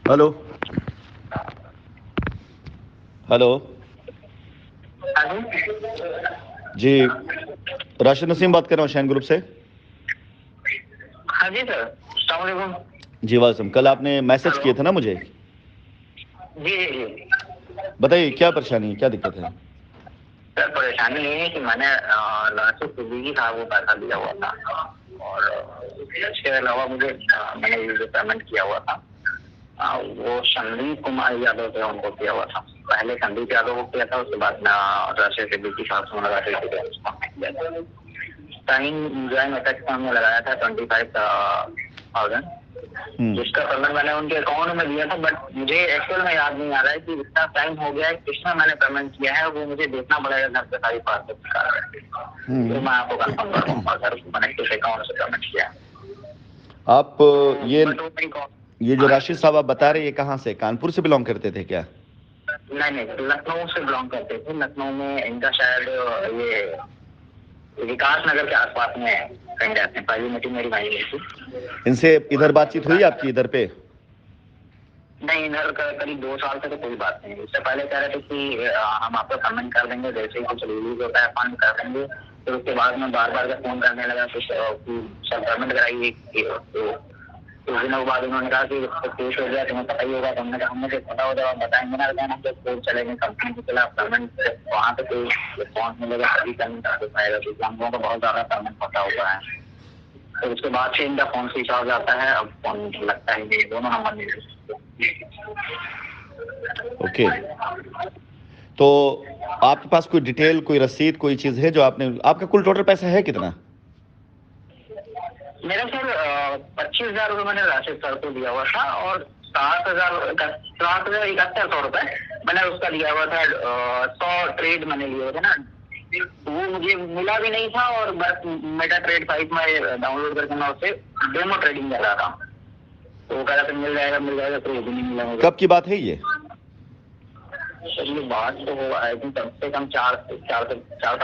Hello. Hello. हाँ जी। जी, राशिद नसीम बात कर रहा हूँ शैन ग्रुप से। हाँ जी सर, अस्सलाम वालेकुम। जी वालेकुम। कल आपने मैसेज हेलो। किए थे ना मुझे, जी जी जी। बताइए क्या परेशानी है, क्या दिक्कत है? सर परेशानी ये है कि मैंने लास्ट सिद्दीकी साहब को पैसा दिया हुआ था और इसके अलावा मुझे मैंने ये जो पेमेंट किया हुआ था वो संदीप कुमार यादव थे, उनको किया हुआ था। पहले संदीप यादव को किया था, उसके बाद राशिद सिद्दीकी साहब से लगा किया था। टाइम ज्वाइन अटैक का हमने लगाया था 25,000, हम्म। जिसका पेमेंट मैंने उनके अकाउंट में दिया था, बट मुझे एक्चुअल में याद नहीं आ रहा है कि इतना टाइम हो गया है किसमें मैंने पेमेंट किया है। वो मुझे देखना पड़ेगा घर पे सारी पासबुक, तो मैं आपको कंफर्म कर दूंगा सर मैंने किस अकाउंट से पेमेंट किया है। आप ये बट वो मेरी ये जो राशिद साहब आप बता रहे हैं, ये कहाँ से, कानपुर से बिलोंग करते थे क्या? नहीं नहीं, लखनऊ से बिलोंग करते थे। लखनऊ में इनका शायद ये विकास नगर के आसपास में कहीं रहते हैं। पहली मीटिंग मेरी वहीं हुई थी। इनसे इधर बातचीत हुई आपकी इधर पे? नहीं, इधर करीब 2 साल से तो कोई बात नहीं। इससे पहले कह रहे थे कि हम आपको पेमेंट कर देंगे, जैसे ही कुछ रिलीज होता है फंड कर देंगे। फिर उसके बाद में बार बार फोन करने लगा कुछ सब पेमेंट कराइए। तो कुछ दिनों के बाद उन्होंने कहा कि केस हो गया, तुम्हें पता ही होगा। तो हमने कहा हमें पता हो जाएगा, बताएंगे ना, बताना जब कोर्ट चलेंगे कंपनी के खिलाफ पेमेंट, वहाँ पे कोई रिस्पॉन्स मिलेगा तभी पेमेंट कर पाएगा, क्योंकि हम लोगों को बहुत ज्यादा पेमेंट फंसा हुआ है। तो उसके बाद से इनका फोन स्विच ऑफ जाता है, अब फोन लगता है नहीं, दोनों नंबर नहीं। ओके, तो आपके पास कोई डिटेल, कोई रसीद, कोई चीज़ है जो आपने, आपका कुल टोटल पैसा है कितना? मेरा सर 25,000 रुपये मैंने राशिद सर को दिया हुआ था और 7,71,सौ रुपए मैंने उसका दिया हुआ था। 100 ट्रेड मैंने लिए हुए थे ना, तो वो मुझे मिला भी नहीं था। और बस मेटा ट्रेड साइट में डाउनलोड करके मैं उससे डेमो ट्रेडिंग कर रहा था। तो वो कह रहा था मिल जाएगा मिल जाएगा, तो ये भी नहीं मिला मुझे। कब की बात है ये? सर ये बात तो आई थिंक कम से कम 4 साल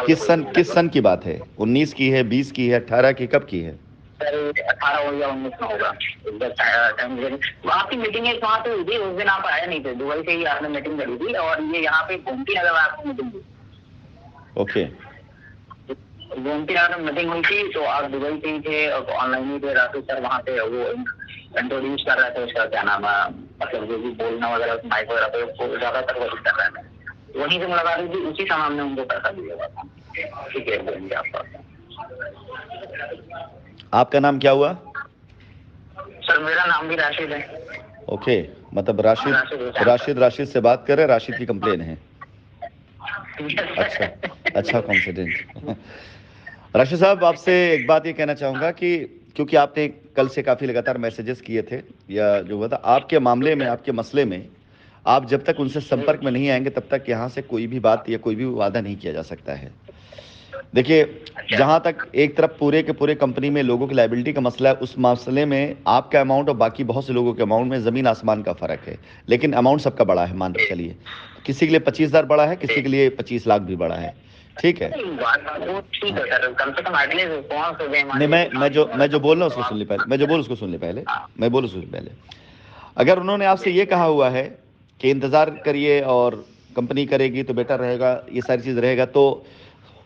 किस सन, हुई किस लगभग। सन की बात है? 19 की है, 20 की है, 18 की, कब की है? सर 18 हो या 19 में होगा। आपकी मीटिंग एक वहाँ पे हुई थी, उस दिन आप आए नहीं थे, दुबई से ही आपने मीटिंग करी थी और ये यहाँ पे गोमती नगर में आपकी मीटिंग हुई। ओके। गोमती नगर में मीटिंग हुई थी, तो आप दुबई से ही थे और ऑनलाइन ही थे। राशि सर वहाँ पे वो इंट्रोड्यूस कर रहे थे, उसका क्या नाम है, मतलब जो भी बोलना वगैरह माइक वगैरह पे वो ज्यादातर वही कर रहे थे। वहीं से मुलाकात हुई थी, उसी समय हमने उनको पैसा दिया हुआ था। ठीक है, बोलेंगे आपका। आपका नाम क्या हुआ? सर मेरा नाम भी राशिद है। ओके, मतलब राशिद, राशिद हुसैन राशिद सर। राशिद से बात कर रहे हैं, राशिद की कंप्लेन है। अच्छा, अच्छा कॉन्फिडेंट। राशिद साहब, आपसे एक बात ये कहना चाहूँगा कि क्योंकि आपने कल से काफ़ी लगातार मैसेजेस किए थे, या जो हुआ था आपके मामले में, आपके मसले में, आप जब तक उनसे संपर्क में नहीं आएंगे तब तक यहाँ से कोई भी बात या कोई भी वादा नहीं किया जा सकता है। देखिए, अच्छा। जहाँ तक एक तरफ पूरे के पूरे कंपनी में लोगों की लायबिलिटी का मसला है, उस मसले में आपका अमाउंट और बाकी बहुत से लोगों के अमाउंट में ज़मीन आसमान का फ़र्क है। लेकिन अमाउंट सबका बड़ा है, मान के चलिए। किसी के लिए 25,000 बड़ा है, किसी के लिए 25 लाख भी बड़ा है। ठीक है। वो ठीक है सर, कम से कम एटलीस्ट रिस्पॉन्स हो गए, मान नहीं, लीजिए मैं जो बोल रहा हूँ तो उसको सुन ले पहले, मैं जो बोल उसको सुन ले पहले। हाँ। मैं बोल उसको सुन पहले। अगर उन्होंने आपसे ये कहा हुआ है कि इंतज़ार करिए और कंपनी करेगी तो बेटर रहेगा, ये सारी चीज़ रहेगा, तो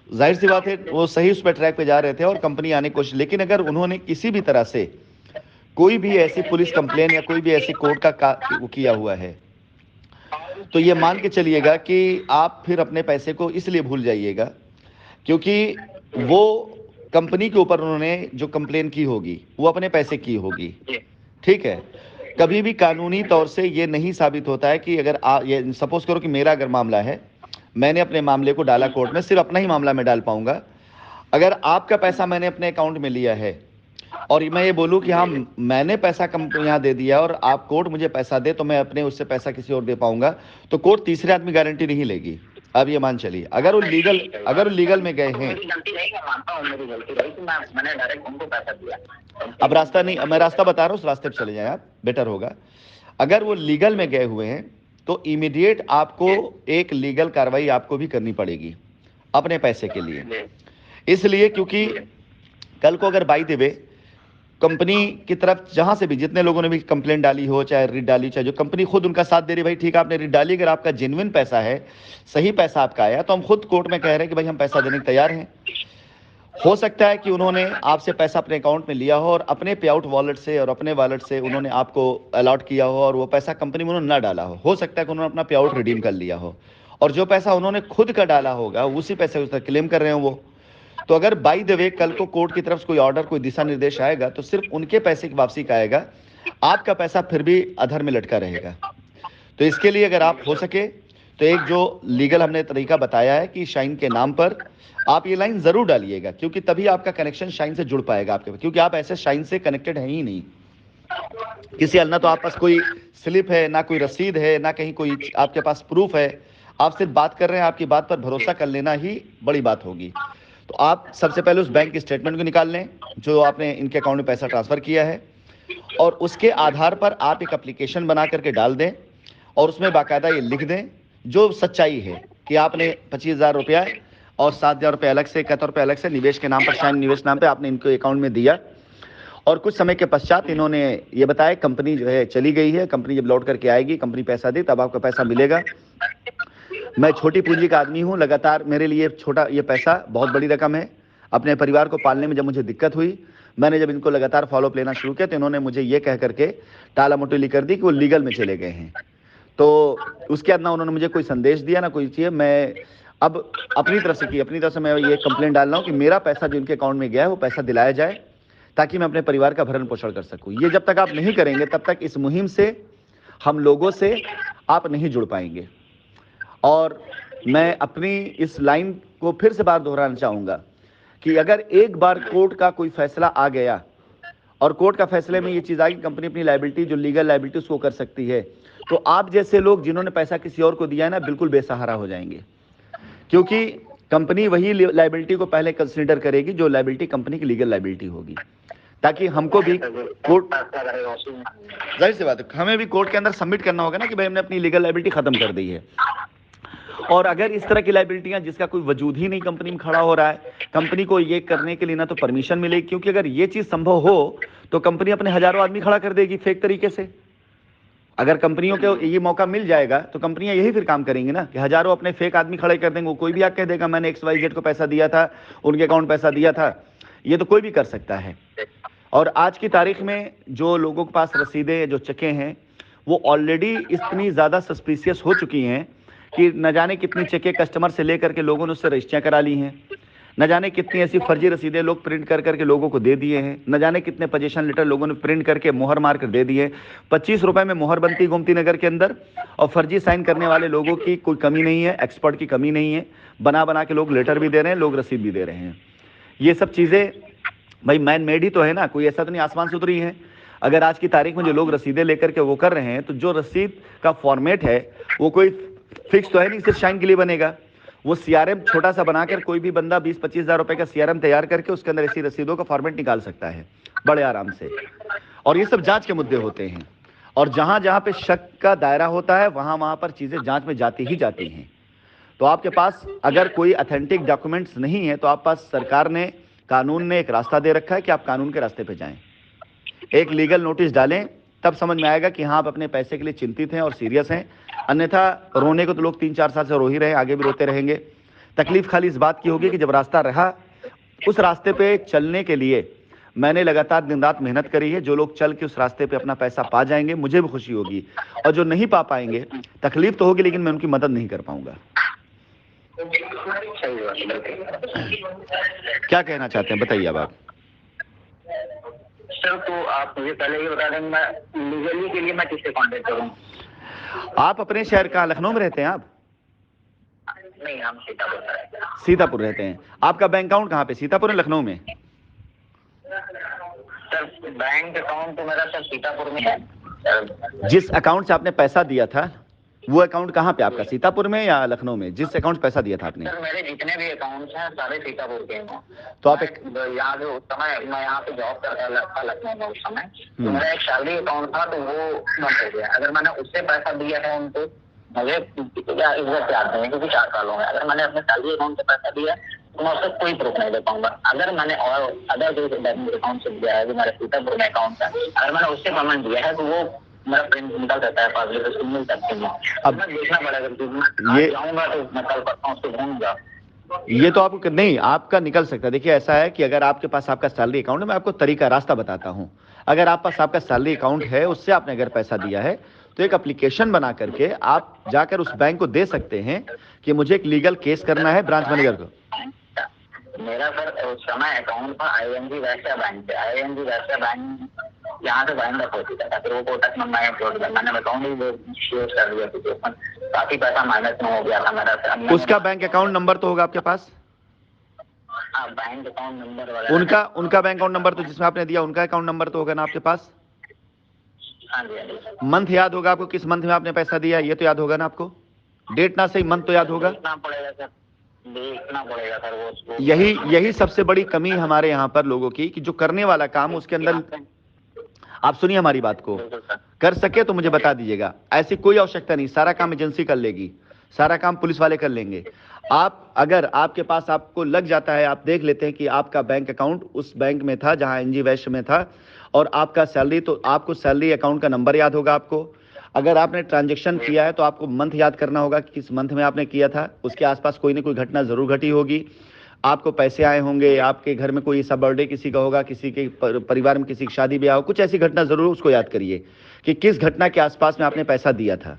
जाहिर सी बात है वो सही उस पर ट्रैक पे जा रहे थे और कंपनी आने की कोशिश। लेकिन अगर उन्होंने किसी भी तरह से कोई भी ऐसी पुलिस कंप्लेन या कोई भी ऐसी कोर्ट वो किया हुआ है, तो ये मान के चलिएगा कि आप फिर अपने पैसे को इसलिए भूल जाइएगा क्योंकि वो कंपनी के ऊपर उन्होंने जो कंप्लेन की होगी वो अपने पैसे की होगी। ठीक है। कभी भी कानूनी तौर से ये नहीं साबित होता है कि अगर ये सपोज करो कि मेरा अगर मामला है, मैंने अपने मामले को डाला कोर्ट में, सिर्फ अपना ही मामला मैं डाल पाऊंगा। अगर आपका पैसा मैंने अपने अकाउंट में लिया है और मैं ये बोलूं कि हाँ मैंने पैसा कम यहाँ दे दिया और आप कोर्ट मुझे पैसा दे तो मैं अपने उससे पैसा किसी और दे पाऊंगा, तो कोर्ट तीसरे आदमी गारंटी नहीं लेगी। अब ये मान चलिए अगर वो लीगल में गए हैं। मेरी गलती रही, मैं मानता हूँ मेरी गलती रही कि मैंने डायरेक्ट उनको पैसा दिया। अब रास्ता नहीं, मैं रास्ता बता रहा हूँ, उस रास्ते पर चले जाएं आप, बेटर होगा। अगर वो लीगल में गए हुए हैं तो इमीडिएट आपको एक लीगल कार्रवाई आपको भी करनी पड़ेगी अपने पैसे के लिए। इसलिए क्योंकि कल को अगर बाई द वे कंपनी की तरफ जहां से भी जितने लोगों ने भी कंप्लेंट डाली हो, चाहे रिट डाली, चाहे जो कंपनी खुद उनका साथ दे रही, भाई ठीक है आपने रिट डाली, अगर आपका जेन्युइन पैसा है, सही पैसा आपका आया, तो हम खुद कोर्ट में कह रहे हैं कि भाई हम पैसा देने को तैयार हैं। हो सकता है कि उन्होंने आपसे पैसा अपने अकाउंट में लिया हो और अपने पे आउट वॉलेट से और अपने वॉलेट से उन्होंने आपको अलॉट किया हो और वो पैसा कंपनी में उन्होंने ना डाला हो सकता है कि उन्होंने अपना पे आउट रिडीम कर लिया हो, और जो पैसा उन्होंने खुद का डाला होगा उसी पैसे उस क्लेम कर रहे हो वो। तो अगर बाई द वे कल को कोर्ट की तरफ से कोई ऑर्डर, कोई दिशा निर्देश आएगा तो सिर्फ उनके पैसे की वापसी का आएगा, आपका पैसा फिर भी अधर में लटका रहेगा। तो इसके लिए अगर आप हो सके तो एक जो लीगल हमने तरीका बताया है कि शाइन के नाम पर आप ये लाइन जरूर डालिएगा, क्योंकि तभी आपका कनेक्शन शाइन से जुड़ पाएगा आपके, क्योंकि आप ऐसे शाइन से कनेक्टेड हैं ही नहीं किसी ना, तो आप पास कोई स्लिप है ना, कोई रसीद है ना, कहीं कोई आपके पास प्रूफ है, आप सिर्फ बात कर रहे हैं, आपकी बात पर भरोसा कर लेना ही बड़ी बात होगी। तो आप सबसे पहले उस बैंक की स्टेटमेंट को निकाल लें जो आपने इनके अकाउंट में पैसा ट्रांसफर किया है, और उसके आधार पर आप एक एप्लीकेशन बना करके डाल दें और उसमें बाकायदा ये लिख दें जो सच्चाई है कि आपने 25,000 रुपया और 7,000 रुपये अलग से, 71 रुपये अलग से निवेश के नाम पर, शाइन निवेश नाम पे आपने इनको अकाउंट में दिया, और कुछ समय के पश्चात इन्होंने ये बताया कंपनी जो है चली गई है, कंपनी जब लौट करके आएगी, कंपनी पैसा दे तब आपको पैसा मिलेगा। मैं छोटी पूंजी का आदमी हूं, लगातार मेरे लिए छोटा ये पैसा बहुत बड़ी रकम है। अपने परिवार को पालने में जब मुझे दिक्कत हुई, मैंने जब इनको लगातार फॉलोअप लेना शुरू किया तो इन्होंने मुझे ये कह करके टाला मटोली कर दी कि वो लीगल में चले गए हैं। तो उसके बाद ना उन्होंने मुझे कोई संदेश दिया ना कोई चीज़। मैं अब अपनी तरफ से मैं ये कंप्लेंट डाल रहा हूँ कि मेरा पैसा जो इनके अकाउंट में गया है वो पैसा दिलाया जाए, ताकि मैं अपने परिवार का भरण पोषण कर सकूँ। ये जब तक आप नहीं करेंगे तब तक इस मुहिम से, हम लोगों से आप नहीं जुड़ पाएंगे। और मैं अपनी इस लाइन को फिर से बार दोहराना चाहूँगा कि अगर एक बार कोर्ट का कोई फैसला आ गया और कोर्ट का फैसले में ये चीज़ आई कि कंपनी अपनी लायबिलिटी, जो लीगल लायबिलिटी उसको कर सकती है, तो आप जैसे लोग जिन्होंने पैसा किसी और को दिया है ना, बिल्कुल बेसहारा हो जाएंगे, क्योंकि कंपनी वही लायबिलिटी को पहले कंसिडर करेगी जो लायबिलिटी कंपनी की लीगल लायबिलिटी होगी, ताकि हमको भी कोर्ट, जाहिर सी बात है हमें भी कोर्ट के अंदर सबमिट करना होगा ना कि भाई हमने अपनी लीगल लायबिलिटी खत्म कर दी है। और अगर इस तरह की लायबिलिटियां जिसका कोई वजूद ही नहीं कंपनी में खड़ा हो रहा है, कंपनी को ये करने के लिए ना तो परमिशन मिलेगी, क्योंकि अगर ये चीज संभव हो तो कंपनी अपने हजारों आदमी खड़ा कर देगी फेक तरीके से। अगर कंपनियों को ये मौका मिल जाएगा तो कंपनियां यही फिर काम करेंगी ना कि हजारों अपने फेक आदमी खड़े कर देंगे। कोई भी आके कह देगा मैंने XYZ को पैसा दिया था, उनके अकाउंट पैसा दिया था, ये तो कोई भी कर सकता है। और आज की तारीख में जो लोगों के पास रसीदें, जो चेकें हैं, वो ऑलरेडी इतनी ज़्यादा सस्पिशियस हो चुकी हैं कि न जाने कितनी चेकें कस्टमर से लेकर के लोगों ने उससे रजिस्ट्रियाँ करा ली हैं, न जाने कितनी ऐसी फर्जी रसीदें लोग प्रिंट कर करके लोगों को दे दिए हैं, न जाने कितने पोजीशन लेटर लोगों ने प्रिंट करके मोहर मार कर दे दिए। 25 रुपए में मोहर बनती गोमती नगर के अंदर, और फर्जी साइन करने वाले लोगों की कोई कमी नहीं है, एक्सपर्ट की कमी नहीं है, बना बना के लोग लेटर भी दे रहे हैं, लोग रसीद भी दे रहे हैं। ये सब चीज़ें भाई मैन मेड ही तो है ना, कोई ऐसा तो नहीं आसमान से उतरी है। अगर आज की तारीख में जो लोग रसीदें लेकर के वो कर रहे हैं, तो जो रसीद का फॉर्मेट है वो कोई फिक्स तो है नहीं सिर्फ शाइन के लिए बनेगा। वो CRM छोटा सा बनाकर कोई भी बंदा 20-25 हज़ार रुपए का CRM तैयार करके उसके अंदर ऐसी रसीदों का फॉर्मेट निकाल सकता है बड़े आराम से। और ये सब जांच के मुद्दे होते हैं, और जहां जहां पे शक का दायरा होता है वहां वहां पर चीजें जांच में जाती ही जाती हैं। तो आपके पास अगर कोई ऑथेंटिक डॉक्यूमेंट्स नहीं है तो आप पास सरकार ने, कानून ने एक रास्ता दे रखा है कि आप कानून के रास्ते पे जाएं, एक लीगल नोटिस डालें, तब समझ में आएगा कि हाँ आप अपने पैसे के लिए चिंतित हैं और सीरियस हैं। अन्यथा रोने को तो लोग 3-4 साल से रो ही रहे हैं, आगे भी रोते रहेंगे। तकलीफ खाली इस बात की होगी कि जब रास्ता रहा, उस रास्ते पे चलने के लिए मैंने लगातार दिन रात मेहनत करी है। जो लोग चल के उस रास्ते पे अपना पैसा पा जाएंगे मुझे भी खुशी होगी, और जो नहीं पा पाएंगे तकलीफ तो होगी, लेकिन मैं उनकी मदद नहीं कर पाऊंगा। क्या कहना चाहते हैं बताइए अब आप। सर तो आप मुझे पहले ये बता दें, मैं लीगली के लिए मैं किससे कांटेक्ट करूं? आप अपने शहर कहाँ, लखनऊ में रहते हैं आप? नहीं, हम सीतापुर रहते हैं। सीतापुर रहते हैं। आपका बैंक अकाउंट कहाँ पे, सीतापुर या लखनऊ में? सर बैंक अकाउंट तो मेरा सर सीतापुर में है। जिस अकाउंट से आपने पैसा दिया था वो अकाउंट कहाँ पे आपका, सीतापुर में या लखनऊ में? जिस अकाउंट पैसा दिया था आपने? सर मेरे जितने भी अकाउंट्स हैं सारे सीतापुर के हैं। तो आप यहाँ पे उस समय मैं यहाँ पे जॉब करता था लखनऊ में, उस समय तो मेरा एक सैलरी अकाउंट था, तो वो बंद हो गया। अगर मैंने उससे पैसा दिया है उनको मुझे इज्जत से आते हैं, क्योंकि 4 साल हो गए। अगर मैंने अपने सैलरी अकाउंट से पैसा दिया तो मैं उससे कोई प्रूफ नहीं दे पाऊंगा। अगर मैंने और अदर जो बैंक अकाउंट से दिया है, जो मेरा पीटरपुर में अकाउंट है, अगर मैंने उससे पेमेंट दिया है तो वो मेरा प्रिंट निकल सकता है, पासबुक उसको मिल सकती है। अब मैं देखना पड़ेगा, क्योंकि मैं ये जाऊंगा तो मैं कल परसों उसको ढूंढूंगा। ये तो आपको नहीं, आपका निकल सकता है। देखिए ऐसा है कि अगर आपके पास आपका सैलरी अकाउंट है, मैं आपको तरीका रास्ता बताता हूं। अगर आप पास आपका सैलरी अकाउंट है, उससे आपने अगर पैसा दिया है, तो एक एप्लीकेशन बना करके आप जाकर उस बैंक को दे सकते हैं कि मुझे एक लीगल केस करना है ब्रांच मैनेजर को। मेरा सर उस समय अकाउंट था आईएनजी वैश्य बैंक से। आईएनजी वैश्य बैंक यहाँ से बैंक हो चुका था, फिर वो कोटक में मैं अपलोड कर, मैंने अकाउंट ही वो शेयर कर दिया, क्योंकि उसमें काफी पैसा माइनस में हो गया था मेरा। उसका बैंक अकाउंट नंबर तो होगा आपके पास? हाँ, बैंक अकाउंट नंबर वगैरह उनका बैंक अकाउंट नंबर तो जिसमें आपने दिया, उनका अकाउंट नंबर तो होगा ना आपके पास? हाँ जी, हाँ जी। मंथ याद होगा आपको, किस मंथ में आपने पैसा दिया, ये तो याद होगा ना आपको? डेट ना सही, मंथ तो याद होगा। देखना पड़ेगा सर, देखना पड़ेगा सर वो यही सबसे बड़ी कमी हमारे यहाँ पर लोगों की, कि जो करने वाला काम उसके अंदर। आप सुनिए हमारी बात को, कर सके तो मुझे बता दीजिएगा, ऐसी कोई आवश्यकता नहीं, सारा काम एजेंसी कर लेगी, सारा काम पुलिस वाले कर लेंगे। आप अगर आपके पास आपको लग जाता है, आप देख लेते हैं कि आपका बैंक अकाउंट उस बैंक में था जहां एनजी वैश्य में था, और आपका सैलरी, तो आपको सैलरी अकाउंट का नंबर याद होगा आपको। अगर आपने ट्रांजैक्शन किया है तो आपको मंथ याद करना होगा कि किस मंथ में आपने किया था। उसके आसपास कोई ना कोई घटना जरूर घटी होगी, आपको पैसे आए होंगे, आपके घर में कोई ऐसा बर्थडे किसी का होगा, किसी के परिवार में किसी की शादी ब्याह हो, कुछ ऐसी घटना जरूर उसको याद करिए कि किस घटना के आसपास में आपने पैसा दिया था।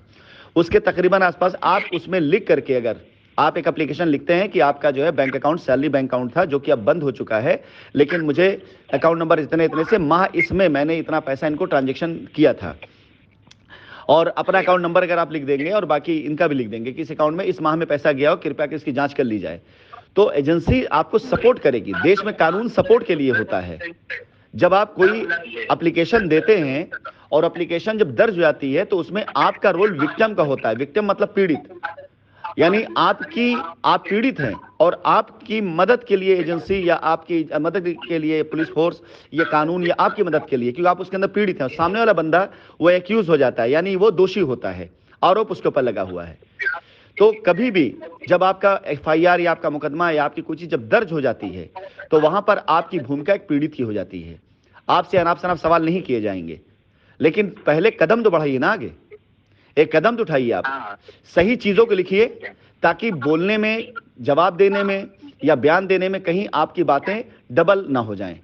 उसके तकरीबन आसपास आप उसमें लिख करके, अगर आप एक एप्लीकेशन लिखते हैं कि आपका जो है bank account salary bank account था, जो कि अब बंद हो चुका है, लेकिन मुझे अकाउंट नंबर इतने इतने से माह इसमें मैंने इतना पैसा इनको ट्रांजेक्शन किया था, और अपना अकाउंट नंबर अगर आप लिख देंगे और बाकी इनका भी लिख देंगे कि इस अकाउंट में इस माह में पैसा गया हो, कृपया कि इसकी जांच कर ली जाए, तो एजेंसी आपको सपोर्ट करेगी। देश में कानून सपोर्ट के लिए होता है। जब आप कोई एप्लीकेशन देते हैं और एप्लीकेशन जब दर्ज हो जाती है, तो उसमें आपका रोल विक्टिम का होता है। विक्टिम मतलब पीड़ित, यानी आप पीड़ित हैं, और आपकी मदद के लिए एजेंसी या आपकी मदद के लिए पुलिस फोर्स या कानून या आपकी मदद के लिए, क्योंकि आप उसके अंदर पीड़ित हैं, सामने वाला बंदा वो एक्यूज हो जाता है, यानी वो दोषी होता है, आरोप उसके ऊपर लगा हुआ है। तो कभी भी जब आपका एफआईआर या आपका मुकदमा या आपकी कोई चीज जब दर्ज हो जाती है, तो वहां पर आपकी भूमिका एक पीड़ित की हो जाती है। आपसे अनाप शनाप सवाल नहीं किए जाएंगे, लेकिन पहले कदम तो बढ़ाइए ना आगे, एक कदम तो उठाइए। आप सही चीजों को लिखिए, ताकि बोलने में, जवाब देने में या बयान देने में कहीं आपकी बातें डबल ना हो जाएं।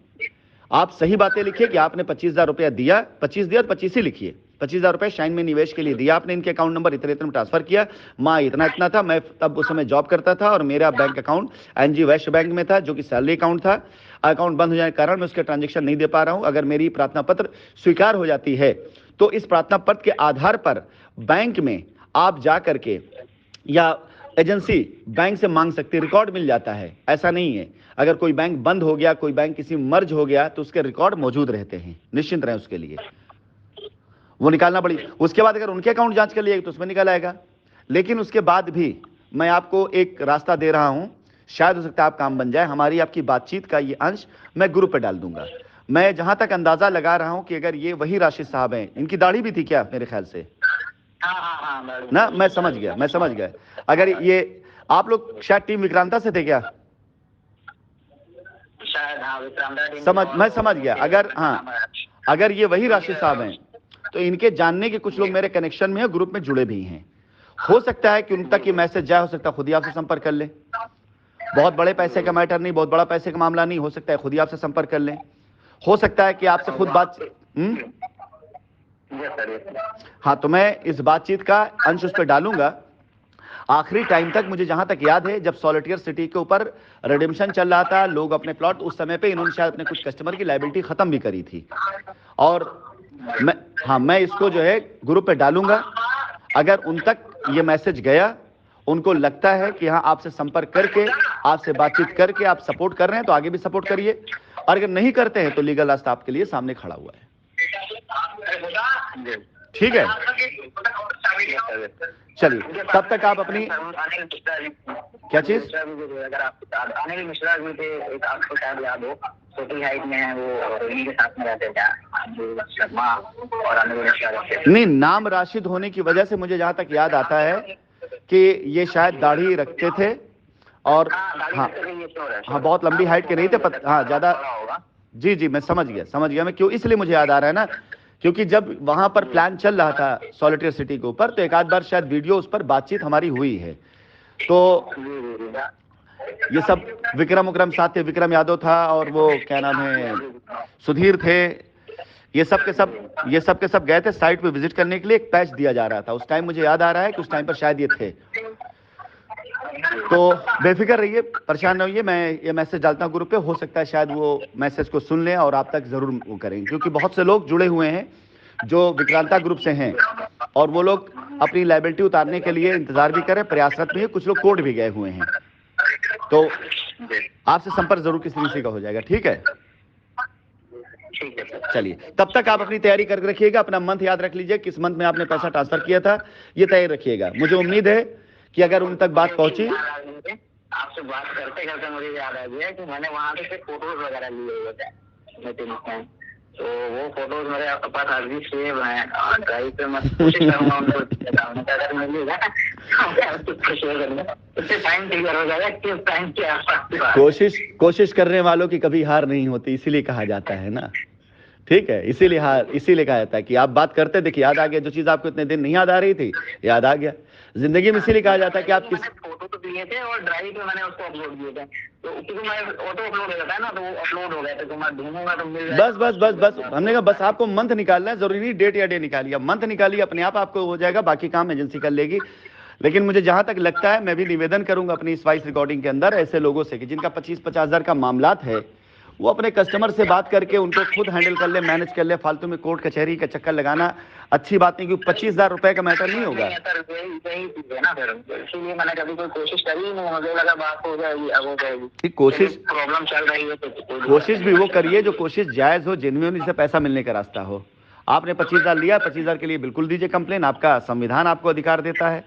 आप सही बातें लिखिए कि आपने 25,000 रुपया दिया, 25 दिया, 25 ही लिखिए। 25,000 रुपए शाइन में निवेश के लिए दिया आपने, इनके अकाउंट नंबर इतने इतने में ट्रांसफर किया, माँ इतना इतना था, मैं तब उस समय जॉब करता था और मेरा बैंक अकाउंट एनजी वैश्य बैंक में था, जो कि सैलरी अकाउंट था। अकाउंट बंद हो जाने के कारण मैं उसके ट्रांजेक्शन नहीं दे पा रहा हूं। अगर मेरी प्रार्थना पत्र स्वीकार हो जाती है, तो इस प्रार्थना पत्र के आधार पर बैंक में आप जा करके या एजेंसी बैंक से मांग सकती है, रिकॉर्ड मिल जाता है। ऐसा नहीं है, अगर कोई बैंक बंद हो गया, कोई बैंक किसी मर्ज हो गया, तो उसके रिकॉर्ड मौजूद रहते हैं, निश्चिंत रहें उसके लिए, वो निकालना पड़ी। उसके बाद अगर उनके अकाउंट जांच कर लिएगा तो उसमें निकल आएगा। लेकिन उसके बाद भी मैं आपको एक रास्ता दे रहा हूं, शायद हो सकता है आप काम बन जाए। हमारी आपकी बातचीत का ये अंश मैं ग्रुप पे डाल दूंगा। मैं जहां तक अंदाजा लगा रहा हूं कि अगर ये वही राशिद साहब हैं, इनकी दाढ़ी भी थी क्या मेरे ख्याल से ना, मैं समझ गया। अगर ये आप लोग शायद टीम विक्रांता से थे क्या? मैं समझ गया। अगर ये वही राशिद साहब हैं, तो इनके जानने के कुछ लोग मेरे कनेक्शन में है, ग्रुप में जुड़े भी हैं। हो सकता है कि उन तक ये मैसेज जाए, हो सकता है खुद ही आपसे संपर्क कर लें। बहुत बड़े पैसे का मैटर नहीं, बहुत बड़ा पैसे का मामला नहीं, हो सकता है खुद ही आपसे संपर्क कर लें। हो सकता है कि आपसे खुद बात हाँ, तो मैं इस बातचीत का अंश उस पर डालूंगा। आखिरी टाइम तक मुझे जहां तक याद है, जब सॉलिटियर सिटी के ऊपर रिडेम्पशन चल रहा था, लोग अपने प्लॉट, उस समय पे इन्होंने शायद अपने कुछ कस्टमर की लायबिलिटी खत्म भी करी थी। और मैं इसको जो है ग्रुप पे डालूंगा। अगर उन तक ये मैसेज गया, उनको लगता है कि हाँ आपसे संपर्क करके, आपसे बातचीत करके आप सपोर्ट कर रहे हैं, तो आगे भी सपोर्ट करिए, और अगर नहीं करते हैं तो लीगल रास्ता आपके लिए सामने खड़ा हुआ है। ठीक है, चलिए, तब तक आप अपनी क्या चीज, अनिल मिश्रा भी थे, आपको शायद याद हो, छोटी हाइट में है वो, उन्हीं के साथ में रहते थे अंजू शर्मा और अनुज रहते थे। नहीं, नाम राशिद होने की वजह से मुझे जहां तक याद आता है कि ये शायद दाढ़ी रखते थे और हाँ हाँ, बहुत लंबी हाइट के नहीं थे, हाँ ज्यादा। जी जी, मैं समझ गया मैं क्यों, इसलिए मुझे याद आ रहा है ना, क्योंकि जब वहां पर प्लान चल रहा था सॉलिटेयर सिटी के ऊपर, तो एक आध बार शायद वीडियो उस पर बातचीत हमारी हुई है। तो ये सब विक्रम साथ थे, विक्रम यादव था और वो क्या नाम है, सुधीर थे, ये सब के सब गए थे साइट पे विजिट करने के लिए। एक पैच दिया जा रहा था उस टाइम, मुझे याद आ रहा है कि उस टाइम पर शायद ये थे। तो बेफिक्र रहिए, परेशान न होइए, मैं ये मैसेज डालता हूँ ग्रुप पे, हो सकता है शायद वो मैसेज को सुन लें और आप तक जरूर वो करेंगे, क्योंकि बहुत से लोग जुड़े हुए हैं जो विक्रांता ग्रुप से हैं और वो लोग अपनी लाइबिलिटी उतारने के लिए इंतजार भी करें, प्रयासरत भी है, कुछ लोग कोर्ट भी गए हुए हैं। तो आपसे संपर्क जरूर किसी का हो जाएगा, ठीक है? चलिए, तब तक आप अपनी तैयारी करके रखिएगा, अपना मंथ याद रख लीजिए, किस मंथ में आपने पैसा ट्रांसफर किया था, ये तैयारी रखिएगा। मुझे उम्मीद है कि अगर उन तक बात पहुंची। आपसे बात करते करते मुझे याद आ गया कि मैंने वहां से फोटोज वगैरह लिए हुए थे मीटिंग में, तो वो फोटोज मेरे पास आज भी सेव हैं, ड्राइव पे मैं कोशिश करूंगा उनको अगर मिलेगा टाइम क्लियर हो जाएगा किस टाइम के आसपास। कोशिश करने वालों की कभी हार नहीं होती, इसीलिए कहा जाता है ना, ठीक है? इसीलिए कहा जाता है कि आप बात करते, देखिए याद आ गया, जो चीज आपको इतने दिन नहीं याद आ रही थी याद आ गया। जिंदगी में इसीलिए कहा जाता है कि आप किस फोटो तो लिए थे और ड्राइव पे मैंने उसको अपलोड किए थे, तो क्योंकि मैं ऑटो अपलोड हो जाता है ना, तो वो अपलोड हो गए थे, तो मैं ढूंढूंगा तो मिल जाएगा। बस हमने कहा बस आपको मंथ निकालना है, जरूरी नहीं डेट या डे निकालिए, मंथ निकालिए, अपने आप आपको हो जाएगा, बाकी काम एजेंसी कर लेगी। लेकिन मुझे जहां तक लगता है, मैं भी निवेदन करूंगा अपनी इस वॉइस रिकॉर्डिंग के अंदर ऐसे लोगों से कि जिनका 25-50 हजार का मामलात है, वो अपने कस्टमर से बात करके उनको खुद हैंडल कर ले, मैनेज कर ले, फालतू में कोर्ट कचहरी का चक्कर लगाना अच्छी बात नहीं, क्योंकि 25,000 रुपए का मैटर नहीं होगा। इसीलिए मैंने कभी कोई कोशिश करी नहीं, मुझे लगा बात हो जाएगी, अब हो जाएगी। कोशिश प्रॉब्लम चल रही है तो कोशिश भी वो करिए जो कोशिश जायज हो, जेन्युइन से पैसा मिलने का रास्ता हो। आपने 25,000 लिया, 25,000 के लिए बिल्कुल दीजिए कंप्लेन, आपका संविधान आपको अधिकार देता है।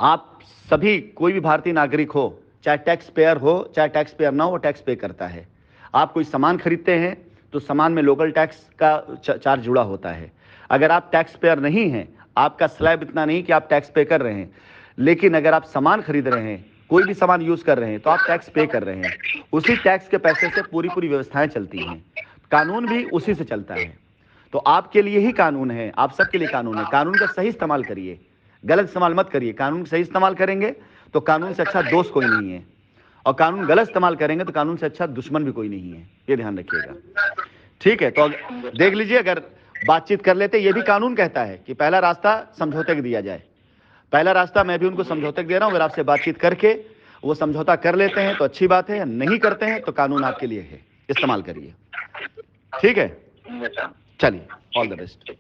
आप सभी, कोई भी भारतीय नागरिक हो, चाहे टैक्स पेयर हो चाहे टैक्स पेयर ना हो, वो टैक्स पे करता है। आप कोई सामान खरीदते हैं तो सामान में लोकल टैक्स का चार्ज जुड़ा होता है। अगर आप टैक्स पेयर नहीं हैं, आपका स्लैब इतना नहीं कि आप टैक्स पे कर रहे हैं, लेकिन अगर आप सामान खरीद रहे हैं, कोई भी सामान यूज कर रहे हैं, तो आप टैक्स पे कर रहे हैं। उसी टैक्स के पैसे से पूरी व्यवस्थाएं चलती हैं, कानून भी उसी से चलता है। तो आपके लिए ही कानून है, आप सबके लिए कानून है। कानून का सही इस्तेमाल करिए, गलत इस्तेमाल मत करिए। कानून का सही इस्तेमाल करेंगे तो कानून से अच्छा दोस्त कोई नहीं है, और कानून गलत इस्तेमाल करेंगे तो कानून से अच्छा दुश्मन भी कोई नहीं है, ये ध्यान रखिएगा, ठीक है? तो देख लीजिए, अगर बातचीत कर लेते, ये भी कानून कहता है कि पहला रास्ता समझौते का दिया जाए। पहला रास्ता मैं भी उनको समझौते दे रहा हूं, अगर आपसे बातचीत करके वो समझौता कर लेते हैं तो अच्छी बात है, नहीं करते हैं तो कानून आपके लिए है, इस्तेमाल करिए, ठीक है? चलिए, ऑल द बेस्ट।